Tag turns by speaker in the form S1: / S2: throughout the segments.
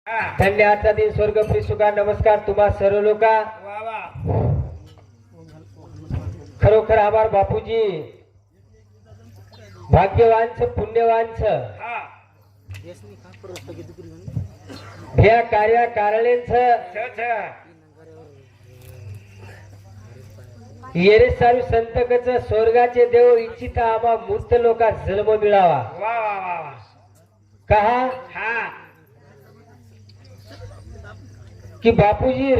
S1: धन्य आजचा दिन स्वर्गप्री सुखा. नमस्कार तुम्हा सर्व लोका. खरोखर आभार बापूजी भाग्यवान छ पुण्यवान छ ह्या कार्या कारणेच येरे सारू संतकच स्वर्गाचे देव इच्छिता आम्हा मूर्त लोका जन्म मिळावा. कहा कि बापूजी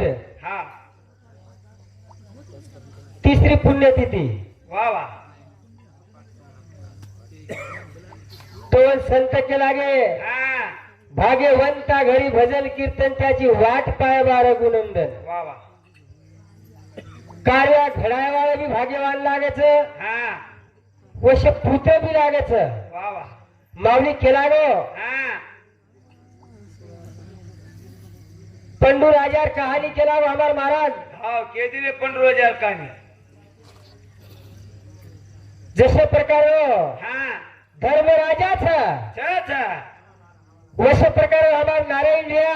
S1: तिसरी पुण्यतिथी तो संत के लागे भाग्यवंता घरी भजन कीर्तन त्याची वाट पाय बार गुणंदन. कार्य घडायवाळे बी भाग्यवान लागायच वश पुत्र बी लागायच. माऊली केला गो पंडू राजार कहानी केला हमार महाराज.
S2: केदिले पंडू राजार कहानी
S1: जसे प्रकार धर्मराजा वश प्रकार हमार नारायण लिया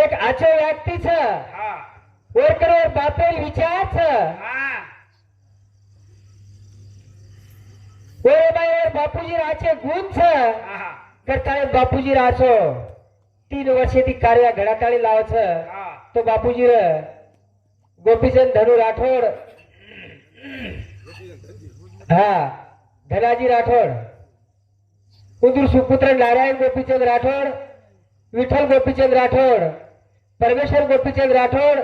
S1: एक आचो व्यक्ती वरकर बापेल विचार बापूजी राचे गुण करता बापूजी राचो 3 वर्षे ती कार्य घडाताळी लावच. तो बापूजी गोपीचंद धनु राठोड धनाजी राठोड उदूर सुपुत्र नारायण गोपीचंद राठोड विठ्ठल गोपीचंद राठोड परमेश्वर गोपीचंद राठोड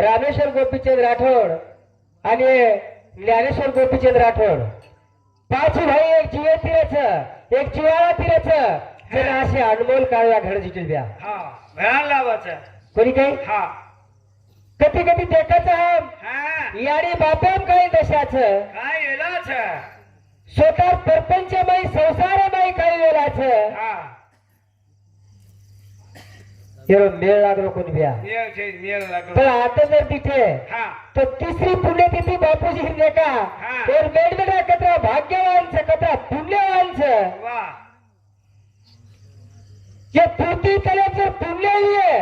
S1: रामेश्वर गोपीचंद राठोड आणि ज्ञानेश्वर गोपीचंद राठोड 5 भाई एक जीवे तीरच एक चिवाळा तीरच जरा असे अनमोल कार्य घडजितील द्या.
S2: भयान लावायचं
S1: कोणी काही कधी कधी देखाच यारी बापेम काही दशाच
S2: काय येलाच
S1: स्वतः परपंचमय संसारमय काही वेळाच मेळ लागलो कोणी द्या. पण आता जर तिथे तो तिसरी पुण्यतिथी बापूजी देखा और मेडमेडा कतरा भाग्यवान कतरा पुण्यवान ये पृथ्वी तले जर पुण्य आहे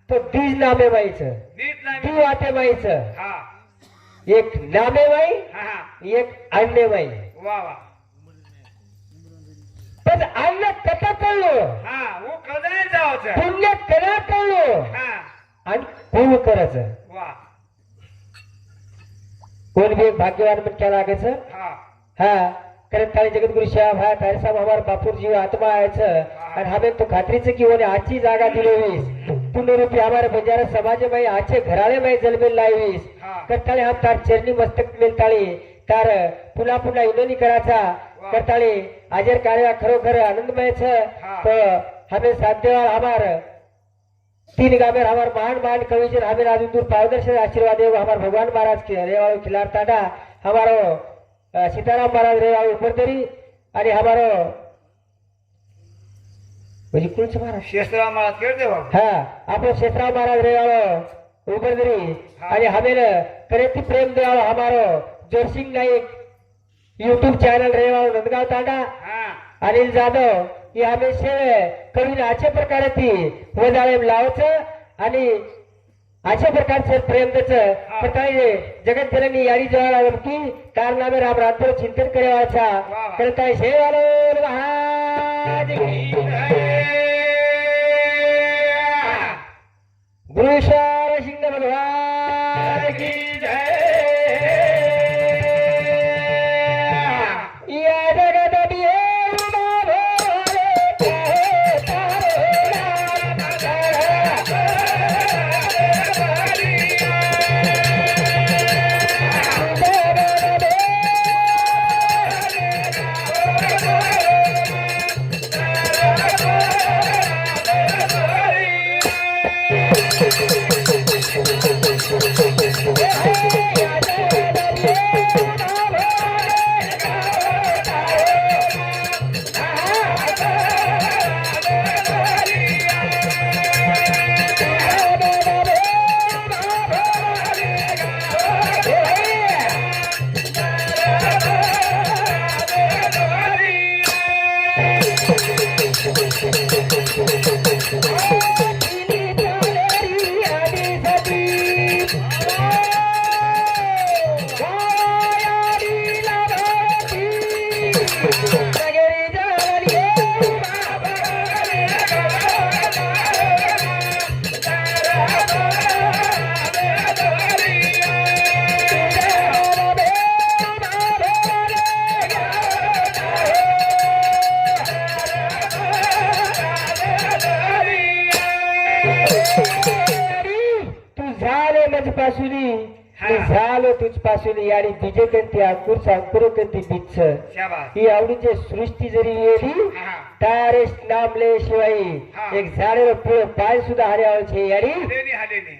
S1: तो बीज नामे माईचं ती वाटे माईचं एक नामे माई एक अन्य माई. पण अन्न कथा कळलो पुण्य करा कळलो आणि पूर्ण करायचं. कोण बी एक भाग्यवान पण क्या लागायचं. कारण काळी जगद्गुरु श्याम हा तारसाहेब हमार बापूर जीव आत्मा यायचं आणि हमें तो खात्रीचं की वने आजची जागा दिलोवीस पुण्यरूपी हमारे बंजारा समाज में आचे घराळे में जलमेल लावीस करताळे हम तार चरणी मस्तक मिलताळी तार पुन्हा पुन्हा इनोनी कराचा करताळे आजर कार्य खरोखर आनंदमय तो हमें साध्यवाल हमार 3 गामेर हमार महान कविजन हमें राजूर पावदर्शन आशीर्वाद हमार भगवान महाराज के रेवाड़ो खिलार ताडा हमारो सीताराम महाराज रेवाड़ो उपरदरी आणि हमारो म्हणजे कोणचं महाराज
S2: शेषराव महाराज केळते
S1: आपलो शेषराव महाराज रेवाड़ो उपरदरी आणि हमें करेती प्रेम देवाड़ो हमारो जोरसिंग नाईक यूट्यूब चॅनल रेवाड़ो नंदगाव तांडा अनिल जाधव ही हमेशा कवीन अशा प्रकारे ती वजाळे लावच आणि अशा प्रकारचे प्रेम त्याच प्रकारे जगत जननी यारी जवळ की कारनामे राम रातभर चिंतन करेवाचा करताय शेवालो महाराज गुरुश्वर सिंह भगवान की जय. या जगत
S3: Hey!
S1: पासुली
S2: हा.
S1: झालो तुझ पासुली आणि तुझे कंती अंकुर कंती बीच
S2: शाबास
S1: ही आवडीची सृष्टी जरी येली
S2: हा
S1: तारेश नामले शिवाय
S2: हा.
S1: एक झाडेवर पुढे पाय सुद्धा हरियावळचे यारी
S2: हालेने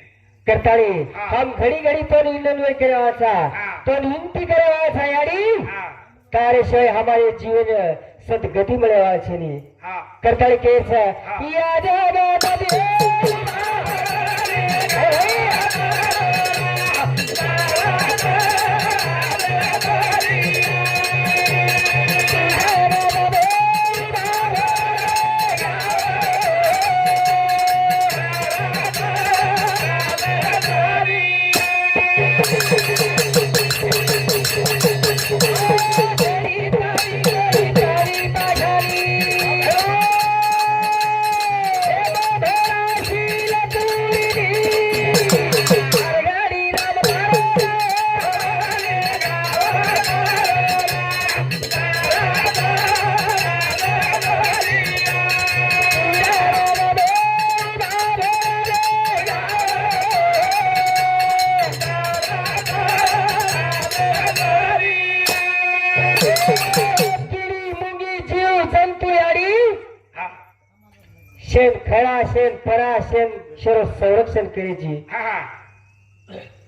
S1: करताळी
S2: हा.
S1: हम घडी घडी तो इंडनवे करावाचा
S2: हा.
S1: तो हिंती करावाचा यारी
S2: हा
S1: तारेशिवाय हमारे जीवन सद गती मिळवायचे नाही
S2: हा
S1: करताळी केस
S2: हा.
S1: या जगत
S2: हा
S1: शेण खळा शेण परा शेण शर संरक्षण करायची
S2: हा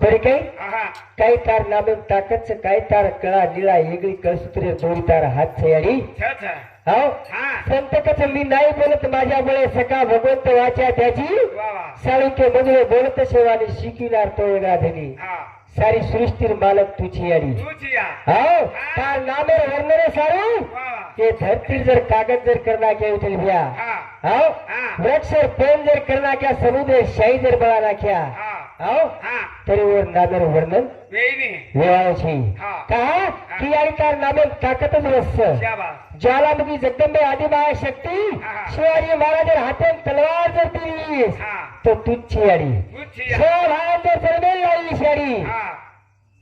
S1: खरी काही
S2: हा
S1: काही तार नामे ताकदच काही तार कळा निळा वेगळी कळसूत्रे दोरी तार हात याडी
S2: छा
S1: हो
S2: हा
S1: संतकच मी नाही बोलत माझ्यामुळे सका भगवंत वाचा त्याची
S2: वा वा
S1: साळुंके मधुरे बोलत शेवाने शिकविणार तो वेगळा धनी
S2: हा
S1: सारी सृष्टीर मालक तुझी याडी
S2: तुझी या
S1: हो तार नामेर वर्णने सारू
S2: वा वा
S1: ते धरती जर कागज जर करना क्या उठल भ्या
S2: हा
S1: हो
S2: हा.
S1: वृक्ष पेन जर करना क्या समुद्र शाही जर बळा क्या
S2: हा
S1: हो
S2: हा
S1: तरी वर नामेर वर्णन
S2: वेईने
S1: वेळाची
S2: हा.
S1: कहा की आणि तार नामेर ताकदच रस
S2: शाबास
S1: ज्वालामुखी जगदंबे आदिमाया शक्ती
S2: हा.
S1: शिवाजी महाराज हाते तलवार जर दिलीस
S2: हा
S1: तो तुझची याडी
S2: तुझी या
S1: शिवभावात जर जन्मेल लाईस याडी
S2: हा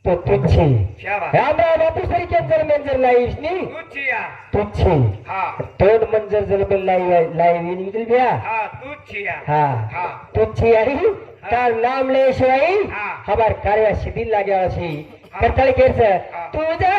S1: तो तुझची
S2: शाबास
S1: रामराव बापू सरीच्या जन्मेल जर लाईस नी
S2: तुझी या
S1: तुझची
S2: हा
S1: तोड मंजर जन्मेल लाई निकल भ्या
S2: हा तुझी या
S1: हा
S2: हा.
S1: तुझची याडी तार नाम ले शिवाई
S2: हा.
S1: हमार कार्य शिथिल लाग्या अशी करताळी केस
S2: हा.
S1: तुझ्या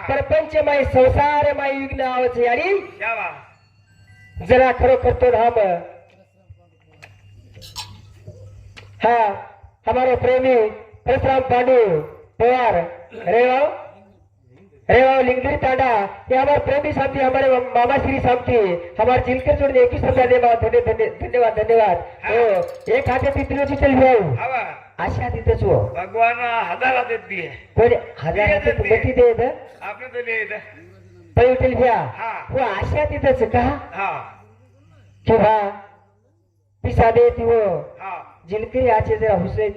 S1: परपंचमय संसारमय विघ्न आवचे आणि
S2: शाबास
S1: जरा खरोखर तो हम हाँ हमारे प्रेमी परशुराम पांडु पवार रेवाव लिंगगिरी तांडा ये हमारे प्रेमी साथी हमारे मामा श्री साथी हमारे जिनकर जोड़ने एक ही शब्द धन्यवाद धन्यवाद तो एक हाथे तितली चल भाऊ
S2: हवा
S1: आशा तिथेच हो
S2: भगवान हजार देत दिए
S1: कोणी हजार हाते मती देत
S2: आपने तो ले इधर
S1: पै उठेल भ्या
S2: हा.
S1: वो आशा तिथेच का
S2: हा
S1: किंवा पिसा दे ती वो
S2: हा
S1: जिनकरी आचे जरा हुसरे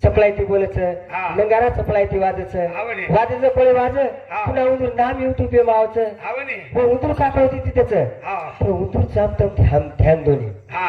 S1: चपलाय ती बोलच
S2: हा.
S1: नंगारा चपलाय ती वाजच
S2: हावणे.
S1: वाजच कोणी वाज
S2: हा.
S1: पुन्हा उंदूर नाम युट्यूब पे मावच
S2: हवने
S1: वो उंदूर काका होती तिथेच
S2: हा
S1: तो उंदूर चाप ध्यान दोन्ही
S2: हा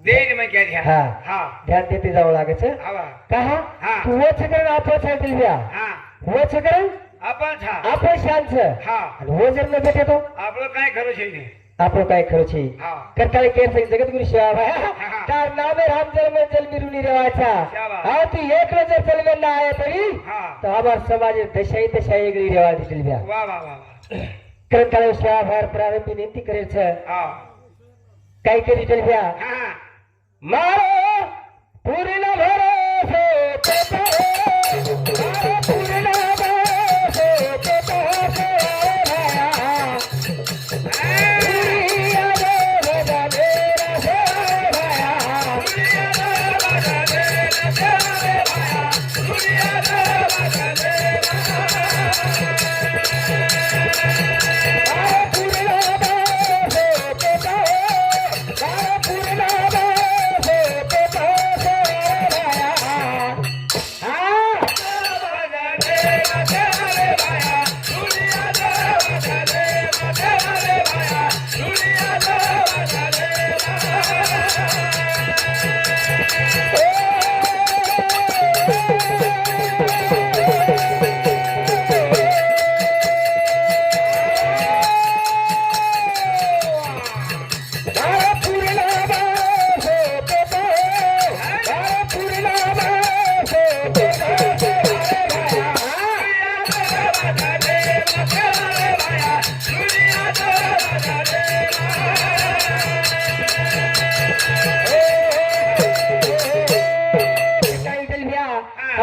S2: देईन मग क्या घ्या
S1: हा.
S2: हा
S1: ध्यान देते जावं लागच
S2: हवा
S1: का
S2: हा.
S1: तू वच करण आपण सांगतील भ्या
S2: हा
S1: वच करण
S2: आपण छा
S1: आपण शांत
S2: हा
S1: आणि हो जर न भेटे तो
S2: आपलं काय खरं शैली
S1: आपण काय खरं छे
S2: हा
S1: करताळे केर जगद्गुरु शिवाभाई
S2: हा.
S1: तार नामे राम जन्म जन्मिरुनी रेवाचा
S2: शाबास.
S1: हा तू एक नजर चलवेला आहे तरी
S2: हा
S1: तो हमार समाज दशाई दशाई वेगळी रेवा दिली भ्या
S2: वा वा वा वा.
S1: करताळे शिवाभाई प्रारंभी नेती करेच
S2: हा
S1: काय केली दिली भ्या
S2: हा
S1: मारो पुरीला भरोसे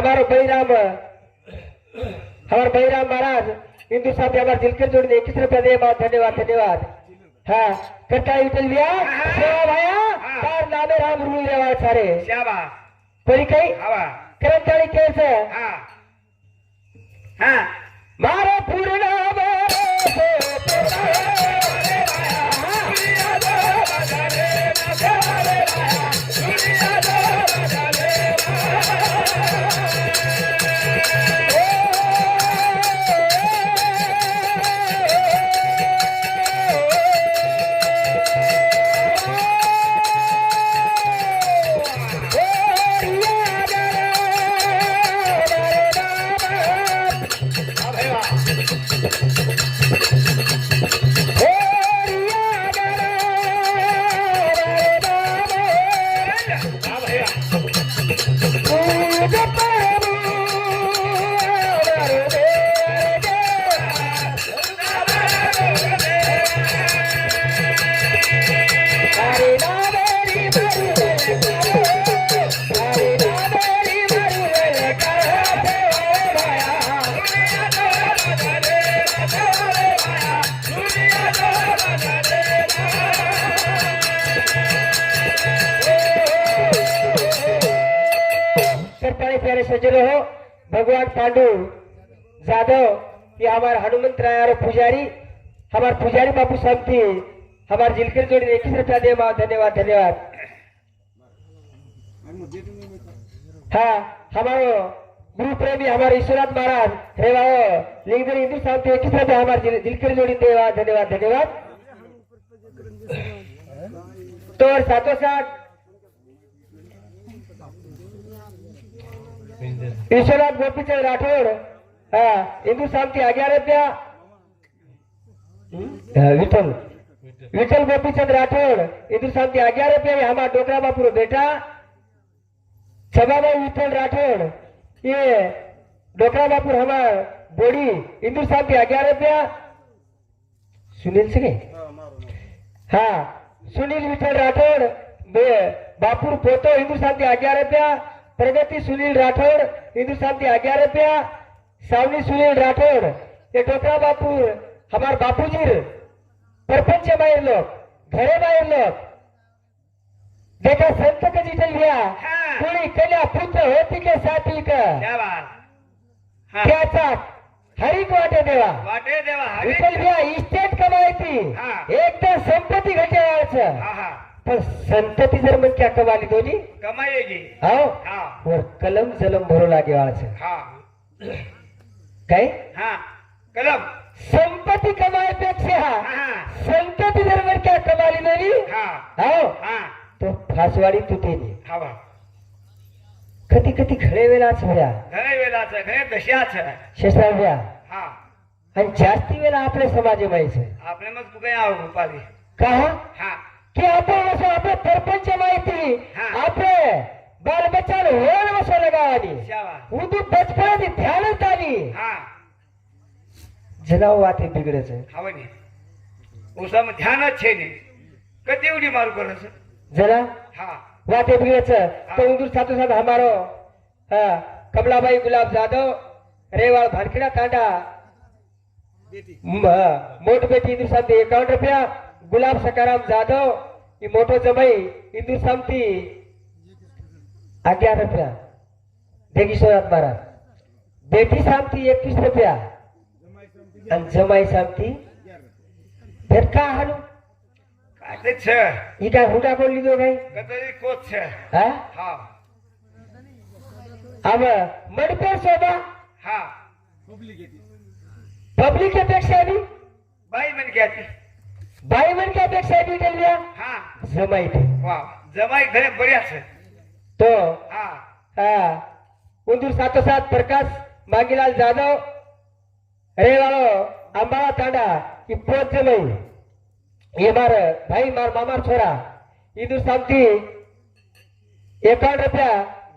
S1: हमारे बलराम महाराज हिंदू साहब हमारे दिल के जोड़ने 21 रुपया दे बहुत धन्यवाद धन्यवाद। हाँ करता विठल भैया सेवा भाया तार नामे राम रूल रेवाड़ सारे
S2: शाबाश
S1: कोई कई
S2: हवा
S1: कर्मचारी कैसे
S2: हाँ हाँ
S1: मारो पूर्ण प्यारे सज्जन हो भगवान पांडु जादव ये हमारे हनुमंत राय और पुजारी हमारे पुजारी बापू साहब थी हमारे जिलकर जोड़ी 21 रुपया दे धन्यवाद धन्यवाद। हाँ हमारे गुरु प्रेमी हमारे ईश्वरनाथ महाराज रेवाओ लिंगदर हिंदू साहब थे 21 रुपया हमारे जिलकर जोड़ी देवा धन्यवाद धन्यवाद। तो और साथों साथ ईश्वरनाथ गोपीचंद राठौड़ हाँ हिंदू साहब की 11 रुपया विठल गोपीचंद राठौड़ हिंदू साहब की 11 रुपया हमारा डोकरा बापू बेटा छबाबाई विठल राठौड़ ये डोकरा बापू हमार बोड़ी हिंदू साहब की 11 रुपया सुनील सिंह हाँ सुनील विठल राठौड़ बापुर पोतो हिंदू साहब की 11 रुपया प्रगति सुनील राठौड़ हिंदू साहब की 11 रुपया सावनी सुनील राठौड़ ये डोकरा बापुर हमारे बापूजी परपंच बाहेर लोग घरे बाहेर लोग देखा संत कधी ठेवल्या कोणी कल्या पुत्र होती के साथी का त्याचा हरिक वाटे देवा विठ्ठल भैया इस्टेट कमायची एकदम संपत्ती घटेवायचं पण संतती जर मग क्या कमाली दोन्ही
S2: कमाएगी
S1: हो वर कलम जलम भरू लागे वाळचं काय
S2: हाँ कलम
S1: संपत्ती कमायपेक्षा संतती जर मग क्या कमाली दोन्ही हो तो फासवाडी तुटेली
S2: हवा
S1: कधी कधी खळे वेळाच होया
S2: घरे वेळाचं घरे दशाच
S1: शेषाव्या
S2: हा
S1: आणि जास्ती वेळा आपल्या समाज माहिती
S2: आपले मग तू काय आहो गोपाली
S1: का
S2: हा
S1: की आपण असं आपलं परपंच माहिती आपले बाल बच्चा होण वसो लगावानी
S2: शाबाश
S1: उदू बचपनाची ध्यानच आली
S2: हा
S1: जनाव वाते बिगडच
S2: हवनी उसम ध्यानच छे ने कती उडी मारू करस
S1: जरा
S2: हा
S1: वाते बिगडच तो उंदूर साथो साथ हमारो कमलाबाई गुलाब जाधव रेवाड़ भानखेड़ा तांडा मोट बेटी हिंदू साथी 51 रुपया गुलाब सकाराम जाधव ये मोटो जमाई हिंदू सामती 11 रुपया देगीश्वरात महाराज बेटी सामती 21 रुपया आणि जमाई सामती फिर का हालू
S2: काटे छ
S1: ही काय हुडा कोण लिदो काय
S2: कतरी कोच छ
S1: हा
S2: हा
S1: अब मडपेर सोबा
S2: हा
S1: पब्लिक अपेक्षा भी
S2: बाई मन कहती
S1: बाई मन की अपेक्षा भी कर लिया
S2: हा
S1: जमाई थी
S2: वाह जमाई घरे बऱ्याच
S1: तो
S2: हा
S1: उंदूर साथो साथ प्रकाश मांगीलाल जाधव रेवाड़ो अंबाला तांडा की पोत जमाई ये मार भाई मार मामार छोरा इंदूर सामती 51 रुपया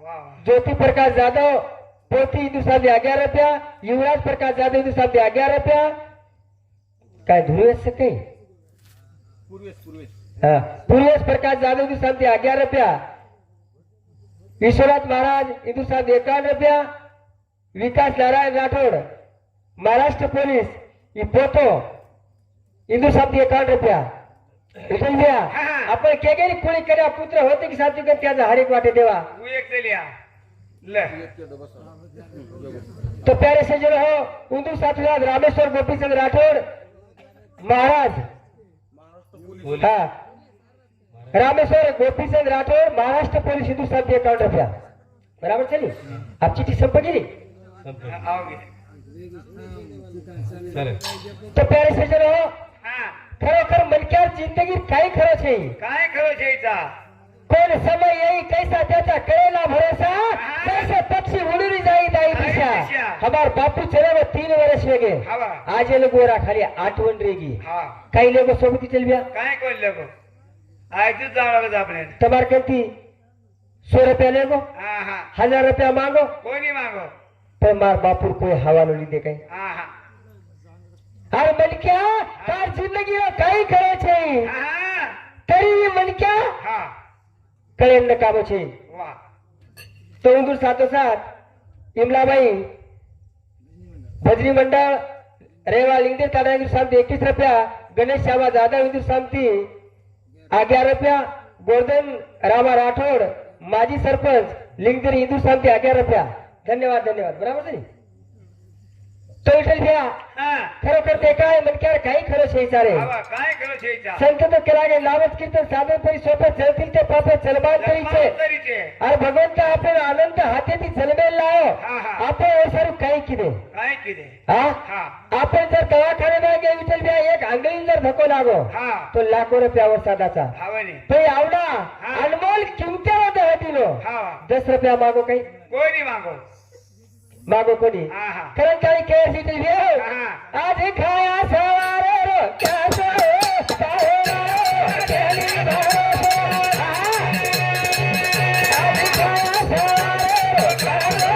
S2: वाह
S1: ज्योति प्रकाश जाधव पोती हिंदू सामती 11 रुपया युवराज प्रकाश जाधव हिंदू सामती 11 रुपया काय धुरवेश से काही पूर्वेश प्रकाश जाधव हिंदू सामती 11 रुपया विश्वनाथ महाराज इंदूर साहेब 51 रुपया. विकास नारायण राठोड महाराष्ट्र पोलीस पोतो इंदूर साहेब 51 रुपया. विठ्ठल भैया आपण केगेरी कोणी कर्या पुत्र होते की सात्विक त्याचा हरेक वाटे देवा.
S2: तू एक चलिया ले
S1: तो प्यारे सज्जन हो इंदूर साथीदार रामेश्वर गोपीचंद राठोड महाराज. हा रामेश्वर गोपीचंद राठौर महाराष्ट्र पोलीस हिंदू साहब 51 रुपया. बराबर चली आपची ती संप गेली.
S2: आओगे
S1: तो प्यारे सज्जन हो
S2: हा
S1: खरोखर मनक्यार जिंदगी काही खरं છે.
S2: काय खरं छेचा
S1: कोण समय येई कैसा त्याचा कळेला भरोसा कैसे पक्षी उडून जाई दाई दिशा. हमार बापू चले वो 3 वर्ष वेगे
S2: हवा
S1: आज ये लोग गोरा खाली आठवण रेगी.
S2: हा
S1: काही लोक सोबती चल बिया
S2: काय कोण लगो आयतूच जावं लागत आपल्याला.
S1: तमार कहती 100 रुपया लेगो
S2: हा हा
S1: 1000 रुपया मांगो
S2: कोणी मागो
S1: पर मार बापुर कोई हवालो नहीं दे कहीं.
S2: हा हा
S1: अरे मनक्या तार जिंदगी में काही करे છે
S2: हा
S1: तरी मनक्या
S2: हा
S1: कळे न कामो છે.
S2: वा
S1: तो इंदूर साथोसाथ इमलाबाई भजनी मंडळ रेवा लिंगदेव ताडा इंदूर सामती 21 रुपया. गणेश श्यामा जाधव इंदूर सामती 11 रुपया. गोवर्धन रामा राठोड माजी सरपंच लिंगदेव इंदूर सामती 11 रुपया. धन्यवाद धन्यवाद. बराबर नाही तो विठ्ठल भैया
S2: हा
S1: खरोखर ते काय मनक्यार काही खरं છે सारे.
S2: हवा काय खरं छेचा
S1: संत तो केला गे नामच कीर्तन साधन परी सोपे चलतील ते पापे चलबान तरीचे.
S2: तरीचे
S1: अरे भगवंत आपण आनंद हातेती चलमेल लाव
S2: हा हा
S1: आपण हे सारू काही किदे
S2: काय किदे
S1: हा
S2: हा
S1: आपण जर दवाखान्यात गे विठ्ठल भैया एक आंगळी जर धक्को लागो
S2: हा
S1: तो लाखो रुपयावर साधाचा
S2: हवाने
S1: तो आवडा अनमोल किमत्यावर दहा दिलो
S2: हा
S1: 10 रुपया मागो काही
S2: कोणी मागो
S1: मागो कोणी
S2: हा हा
S1: खरं काही केस विठ्ठल भैया
S2: हा
S1: आज खाया सवारे रो कैसे काहे केली भरोसा. आज खाया सवारे रो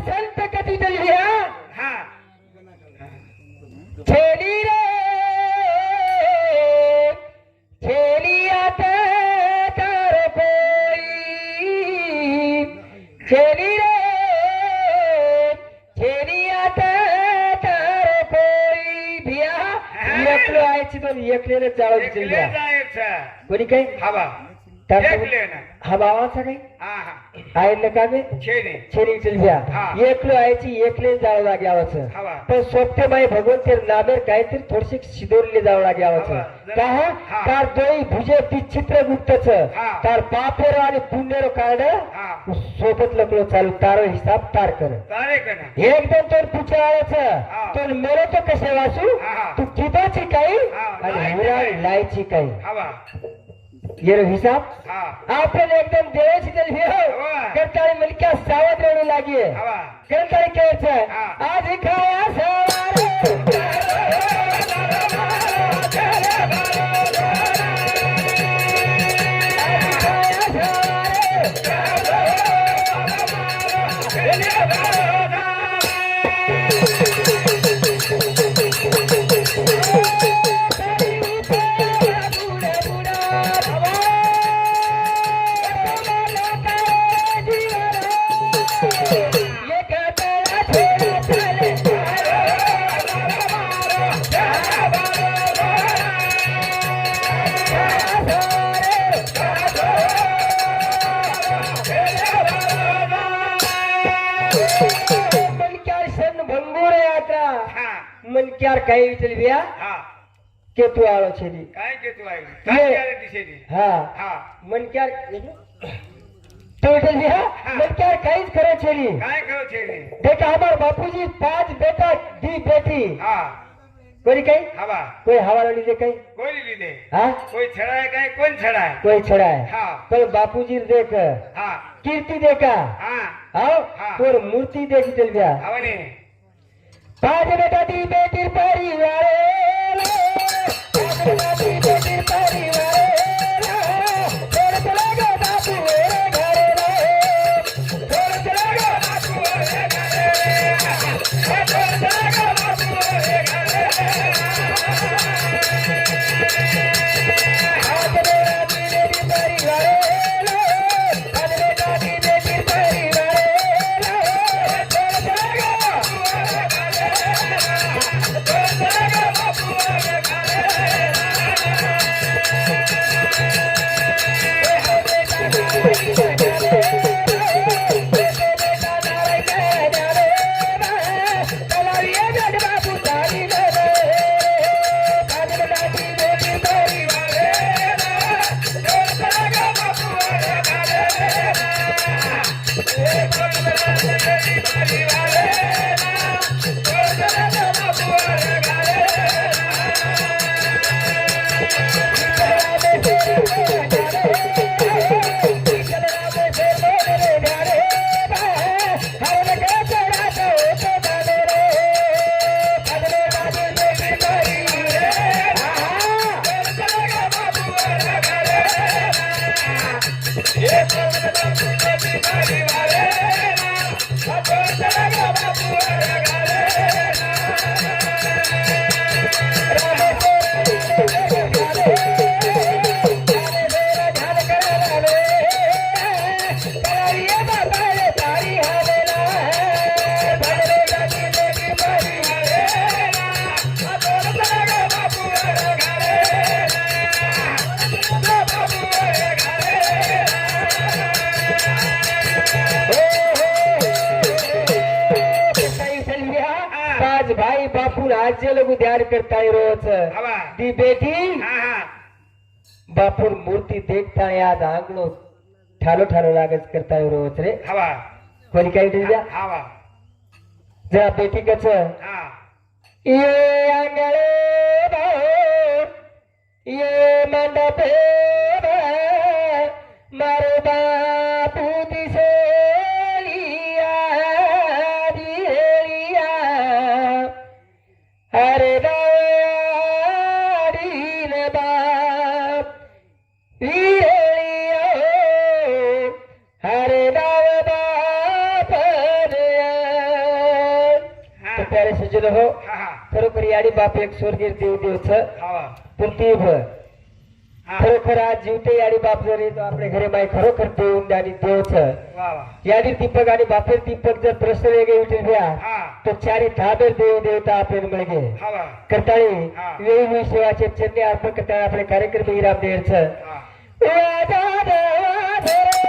S1: संत कधी दिली
S2: हा
S1: छेली रे छेलियात कर कोई छेली रे छेलियात कर कोई भिया एकलो आयची तो एकलेले जावं
S2: एकले
S1: दिल्या
S2: जायचं
S1: कोणी काही
S2: हवा
S1: त्यात
S2: एकले ना
S1: हा भावाचा काही
S2: हा हा
S1: आहे का बे
S2: छेने
S1: छेली चलव्या
S2: हा.
S1: एकलो आयची एकले जावं लागावचं
S2: हवा
S1: पण सोपते माई भगवंत नामेर काहीतरी थोडीशी शिदोरले जावं लागावचं
S2: हवा.
S1: का
S2: हा.
S1: तार दोई भुजे चित्र गुप्तच
S2: हा.
S1: तार पापेरो आणि पुण्यरो काढ
S2: हा
S1: सोबत लकलो चालू तारो हिसाब तार कर
S2: तारे कना
S1: एकदम तो पुचारायच
S2: हा.
S1: तो मेलो तो कसे वाचू
S2: हा.
S1: तू किताची काही
S2: हा.
S1: आणि
S2: लायची
S1: हुरा
S2: काही.
S1: लायची काही
S2: हवा
S1: येरो हिसाब
S2: हा
S1: आपण एकदम देवाची तरी हे हो
S2: हवा.
S1: करताळी मलक्या सावध राहू लागिये
S2: हवा
S1: करताळी केचं
S2: हा.
S1: आज खाया सवारे मनक्यार सन भंगुर यात्रा
S2: हा
S1: मनक्यार काही विचलविया
S2: हा
S1: के तू आलो छेली
S2: काय घेतो आहे काय केलं दिशेने
S1: हा
S2: हा
S1: मनक्यार तो विचलविया मनक्यार काहीच करे छेली
S2: काय करो छेने
S1: देखा हमार बापूजी 5 बेटा दी बेटी
S2: हा
S1: कोई काही
S2: हवा
S1: कोई हवाला लीधे काही
S2: कोणी लिहिले
S1: हा
S2: कोई छडाय काय कोण छडाय
S1: कोई छड़ा है
S2: हा
S1: पर बापूजी देख
S2: हा
S1: कीर्ति देखा
S2: हा
S1: आओ
S2: हाँ।
S1: तोर मूर्ति देखी चल गया
S2: हवाने
S1: पाच बेटा ती बेटीर परिवार बेटीर परिवार चला ग बापू रे घरे चला ग बापू रे आज भाई बापू आज लोग ध्यान करता है रोज
S2: हवा
S1: दी बेटी
S2: हा हा
S1: बापुर मूर्ति देखता है आज आंगणो ठालो ठालो लागत करता है रोज रे
S2: हवा
S1: कोणी काही दिल्या
S2: हवा
S1: जरा बेटी कच
S2: हा
S1: ये आंगणे बाहेर ये मंडपे मारे बापू दिसेलिया दिहेलिया अरे दाडीन बाप दिहेलिया अरे दाव बाप तो प्यारे सज्जन हो
S2: हा हा
S1: खरोखर याडी बाप एक स्वर्गीय देव देवच
S2: हवा
S1: पूर्तीभ
S2: हा
S1: खरोखर आज जीवते याडी बाप जर येतो आपल्या घरी माय खरोखर देऊन आणि देवच
S2: वा वा
S1: यादी दीपक आणि बापेर दीपक जर प्रश्न वेगळे उठून द्या
S2: हा
S1: तो चारी धाबेर देव देवता आपल्याला मिळगे
S2: हवा
S1: करताळी
S2: हा.
S1: वेगवेगळी सेवाचे चंदे अर्पण करताना आपले कार्यक्रम विराम द्यायचं
S2: हा
S1: वादा देवा धरे